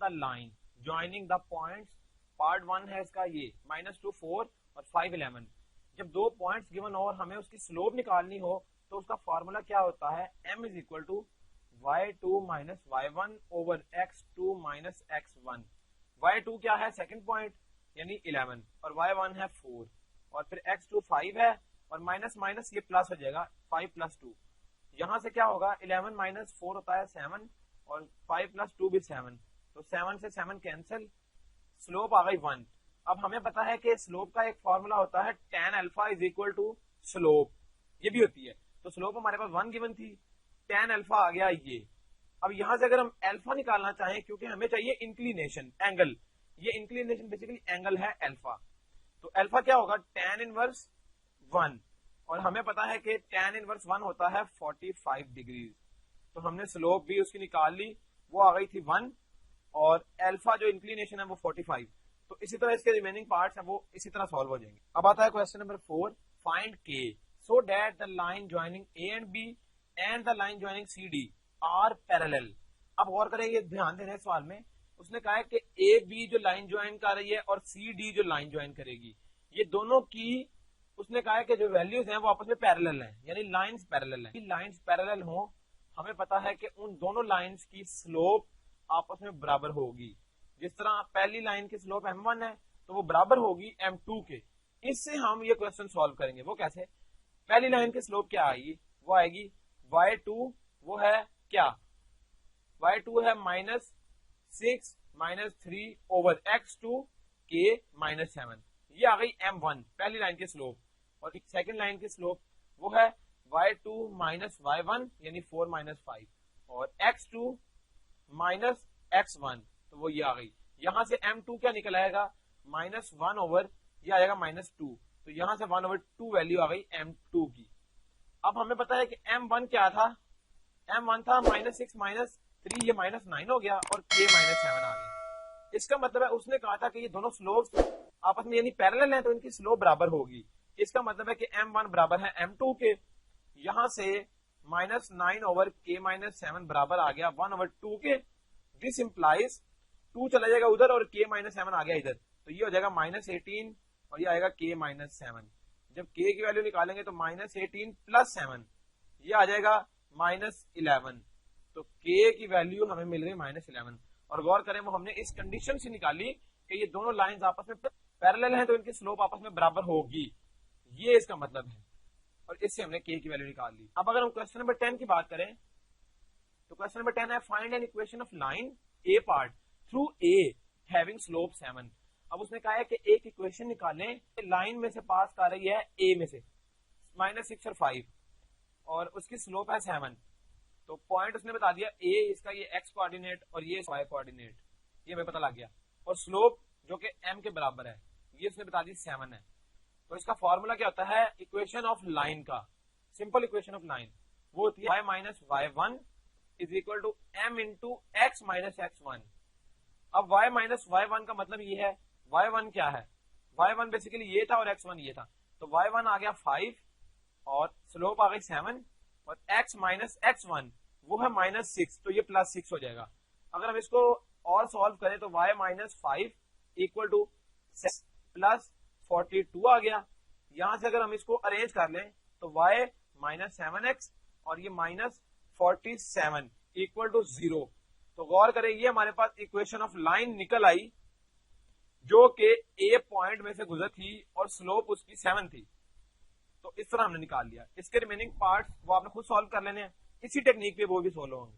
The line joining the points. Part 1 ہے اس کا یہ -2 4 اور 5 11. جب دو پوائنٹس گیون اور ہمیں اس کی سلوپ نکالنی ہو تو اس کا فارمولا کیا ہوتا ہے, m is equal to y2 minus y1 over x2 minus x1. y2 کیا ہے سیکنڈ پوائنٹ یعنی 11 اور y1 ہے 4 اور پھر x2 5 ہے اور مائنس مائنس یہ پلس ہو جائے گا 5 plus 2. یہاں سے کیا ہوگا 11 minus 4 ہوتا ہے 7 اور 5 plus 2 بھی 7, تو 7 سے 7 کینسل, سلوپ آ گئی 1. اب ہمیں پتا ہے کہ سلوپ کا ایک فارمولا ہوتا ہے tan alpha is equal to slope, یہ بھی ہوتی ہے. تو سلوپ ہمارے پاس 1 گیون تھی, tan alpha آ گیا یہ. اب یہاں سے اگر ہم الفا نکالنا چاہیں کیونکہ ہمیں چاہیے انکلینیشن اینگل, یہ انکلینیشن بیسیکلی اینگل ہے الفا, تو الفا کیا ہوگا tan انورس 1 اور ہمیں پتا ہے کہ tan انورس 1 ہوتا ہے 45 ڈگریز. تو ہم نے سلوپ بھی اس کی نکال لی, وہ آ گئی تھی 1 اور الفا جو انکلینیشن ہے وہ 45. تو اسی طرح اس کے ریمیننگ پارٹس ہیں وہ اسی طرح سالو ہو جائیں گے. اب آتا ہے question number 4, find k so that the line joining A and B and the line joining CD are parallel. اب غور کریں, یہ دھیان دینا ہے سوال میں, اس نے کہا ہے کہ اے بی جو لائن جوائن کر رہی ہے اور سی ڈی جو لائن جوائن کرے گی, یہ دونوں کی اس نے کہا ہے کہ جو ویلیوز ہیں وہ آپس میں پیرالل ہیں, یعنی لائنز پیرالل ہیں. لائنز پیرالل ہوں, ہمیں پتا ہے کہ ان دونوں لائنز کی سلوپ آپس میں برابر ہوگی. جس طرح پہلی لائن کی سلوپ m1 ہے تو وہ برابر ہوگی m2 کے. اس سے ہم یہ کوسچن سالو کریں گے. وہ کیسے؟ پہلی لائن کی سلوپ کیا آئے گی, وہ آئے گی y2, وہ ہے کیا, y2 ہے -6 -3 over x2 k -7. یہ آ گئی m1 پہلی لائن کی سلوپ. اور سیکنڈ لائن کی سلوپ وہ ہے y2 y1 یعنی 4 5 اور x2 x1, تو وہ یہ آ گئی. یہاں سے m2 کیا نکل آئے گا -1 over یہ آئے گا -2, تو یہاں سے 1/2 ویلیو آ گئی m2 کی. اب ہمیں پتا ہے کہ m1 کیا تھا, m1 تھا -6 -3, یہ -9 ہو گیا اور k -7 آ گیا. اس کا مطلب ہے اس نے کہا تھا کہ یہ دونوں سلوپس آپس میں یعنی پیرالل ہیں تو ان کی سلوپ برابر ہوگی. اس کا مطلب ہے کہ m1 برابر ہے m2 کے. یہاں سے -9 over k -7 برابر آ گیا 1/2 کے. دس امپلائز 2 چلا جائے گا ادھر اور k -7 آ گیا ادھر, تو یہ ہو جائے گا -18 اور یہ آئے گا k -7. جب k کی ویلیو نکالیں گے تو -18 + 7 یہ آ جائے گا -11, تو k کی ویلیو ہمیں مل گئی -11. اور غور کریں وہ ہم نے اس کنڈیشن سے نکالی کہ یہ دونوں لائنز آپس میں پیرالل ہیں تو ان کی سلوپ آپس میں برابر ہوگی, یہ اس کا مطلب ہے. اور اس سے ہم نے k کی ویلیو نکال لی. اب اگر ہم کوسچن نمبر 10 کی بات کریں تو کوسچن نمبر 10 ہے find an equation of line A part through A having slope 7. اب اس نے کہا ہے کہ ایک اکویشن نکالیں لائن میں سے پاس کر رہی ہے A میں سے -6 اور 5 اور اس کی سلوپ ہے 7. تو پوائنٹ اس نے بتا دیا A, اس کا یہ x کوآرڈینیٹ اور یہ y کوآرڈینیٹ, یہ ہمیں پتہ لگ گیا. اور سلوپ جو کہ m کے برابر ہے یہ اس نے بتا دی 7 ہے. تو اس کا فارمولا کیا ہوتا ہے اکویشن آف لائن کا, سمپل اکویشن آف لائن وہ ہوتی ہے y y1 is equal to m into x minus x1. اب y minus y1 کا مطلب یہ ہے, y1 کیا ہے, y1 بیسیکلی یہ تھا اور x1 یہ تھا, تو y1 آ گیا 5 اور سلوپ آ گئی 7 اور x minus x1 وہ ہے -6, تو یہ +6 ہو جائے گا. اگر ہم اس کو اور سالو کریں تو y minus 5 equal to 6 plus 42 آ گیا. یہاں سے اگر ہم اس کو ارینج کر لیں تو y minus 7x اور یہ -47 equal to 0. تو غور کریں یہ ہمارے پاس اکویشن آف لائن نکل آئی جو کہ A پوائنٹ میں سے گزر تھی اور سلوپ اس کی 7 تھی. تو اس طرح ہم نے نکال لیا. اس کے ریمیننگ پارٹس وہ آپ نے خود سالو کر لینے ہیں, اسی ٹیکنیک پہ وہ بھی سولو ہوں گے.